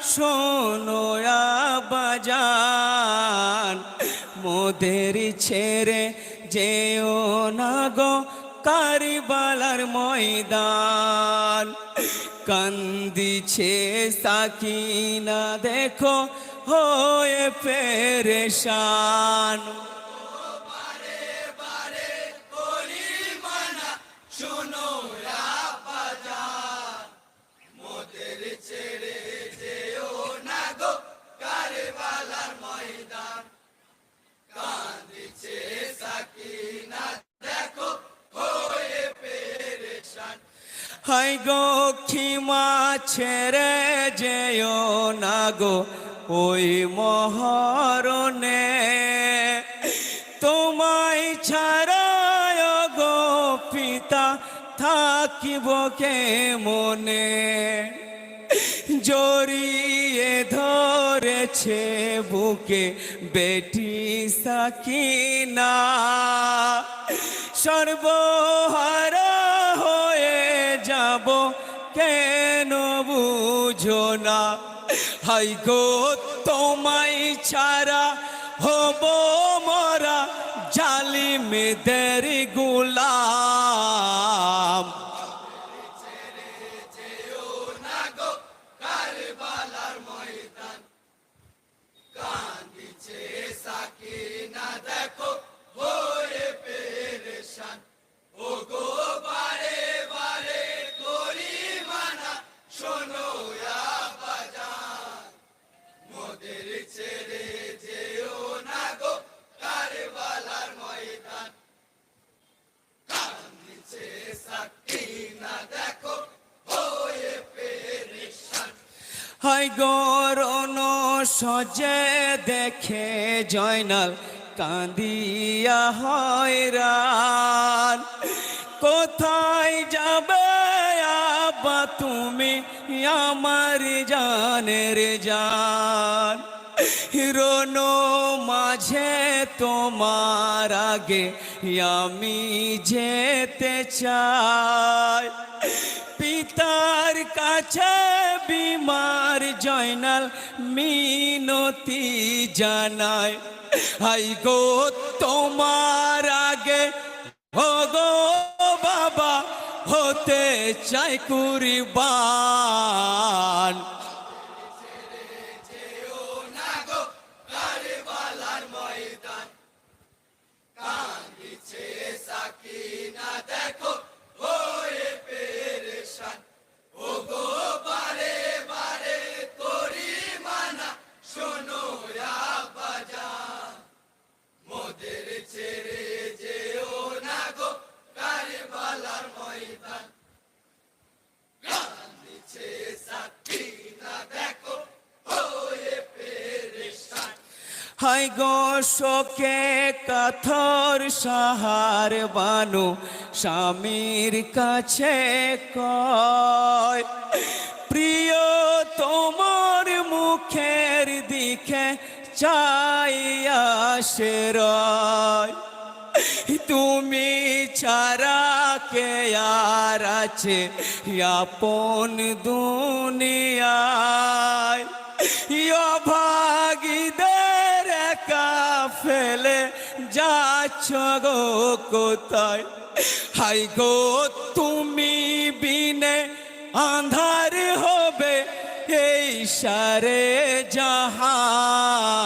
শোনো আব্বাজান, মোদের ছেড়ে যেও না গো কারবালার ময়দান। কান্দিছে সাকিনা দেখো হয়ে পেরেশান। হাই গো খিমা ছেড়ে যেও না গো ওই মহরণে, তোমায় ছাড়া গো পিতা থাকিব কে মনে। জড়িয়ে ধরেছে বুকে বেটি সাকিনা, সর্বহারা হয়ে যাব কেন বুঝো না। হাই গো তোমায় ছাড়া হব মরা জালিমদের গোলাম। হাই গরণ সজে দেখে জয়নাল কাঁদিয়া হয়রান। কোথায় যাবে আব্বা তুমি আমার জানের জান। রণ মাঝে তোমার আগে আমি যেতে চাই। পিতার কাছে বিমার জয়নাল মিনতি জানায়। হাই গো তোমার আগে ও গো বাবা হতে চাই কুরবান। হাই গো শোকে কাথর সাহার বানু স্বামীর কাছে কয়। প্রিয় তোমার মুখের দিকে চাইয়া সে রয়। তুমি ছাড়া কে আর আছে আপন দুনিয়ায়। ভাগীদের একা ফেলে যাচ্ছ গো কোথায়। হাই গো তুমি বিনে আন্ধার হবে এই সারে জাহান।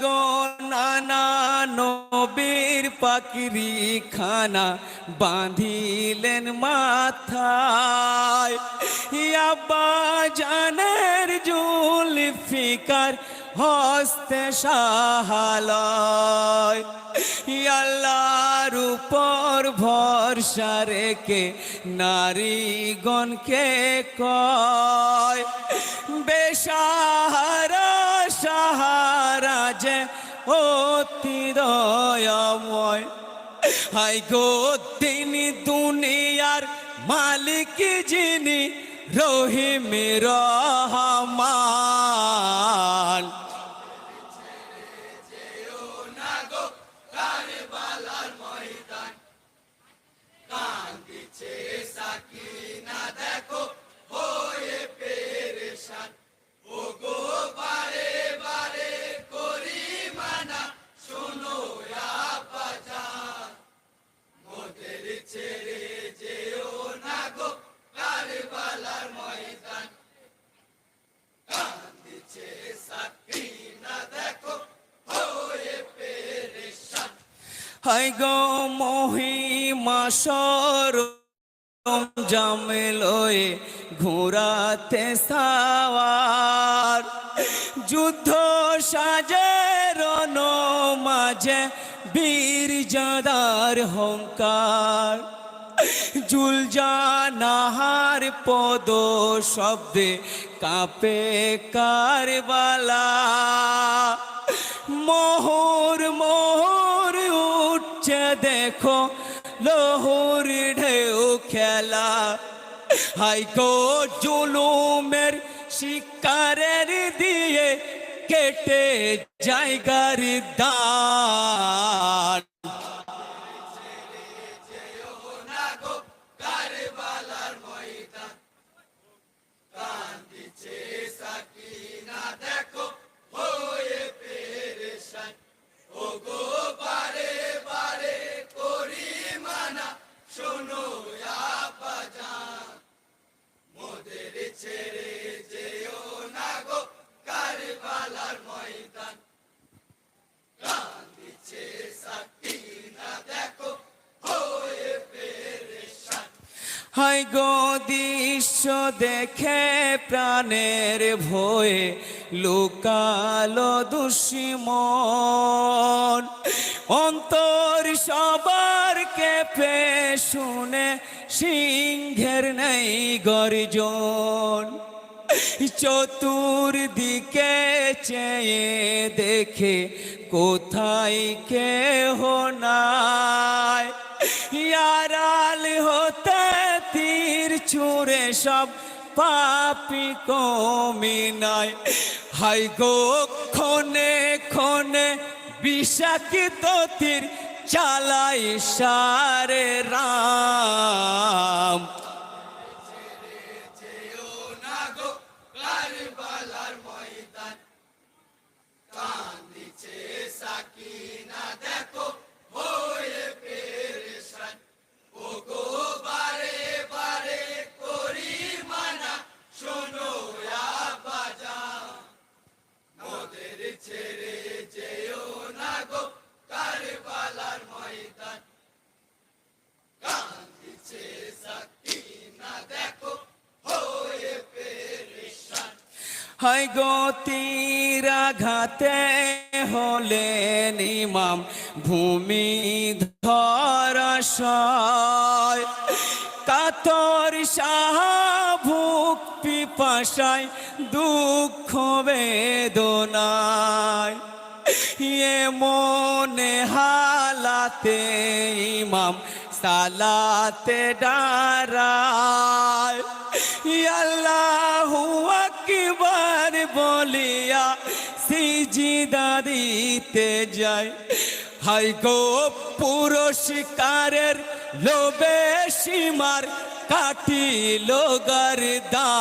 গো নানা নবীর পাকড়ি খানা বাঁধিলেন মাথায়। আব্বা জানের জুলফিকার হস্তে সাহালয়। আল্লাহর যার উপর ভরসা রেখে নারীগণকে কয় বেসাহারা সাহারা যে অতি দয়াময়। হাই গো তিনি দুনিয়ার মালিক যিনি রহিম রহমান। হাই গো মহিমা সরম জামেলয়ে ঘোরাতে সাওয়ার যুদ্ধ সাজে রণ মাঝে বীর জাদার হংকার জুলজানাহার পদ শব্দে কাঁপে কারবালা মোহর মোহর উঠছে দেখো লোহর ঢেউ খেলা। হাই গো জুলুমের শিকারের দিয়ে কেটে জায়গার দান। হাই গো দৃশ্য দেখে প্রাণের ভয়ে লুকালো দুশ্মন অন্তর সবার কেঁপে শুনে সিংহের নেই গর্জন। চতুর্দিকে চেয়ে দেখে কোথায় কেহ নাই আড়াল হতে তীর ছুঁড়ে সব পাপি কমিনায়। হাই গো ক্ষণে ক্ষণে বিষাক্ত তীর চালাই সারে রাম। হাই গো তীরাঘাতে হলেন ইমাম ভূমি ধরাশয় কাতর শাহভুক পিপাসায় দুঃখ বেদনায় মনে হালাতে ইমাম সালাতে দাঁড়ায় আল্লাহু আকবার বলিয়া সিজদা দিতে যায়। হাই গো পুরস্কারের লোভে সীমার কাটিল গর্দান।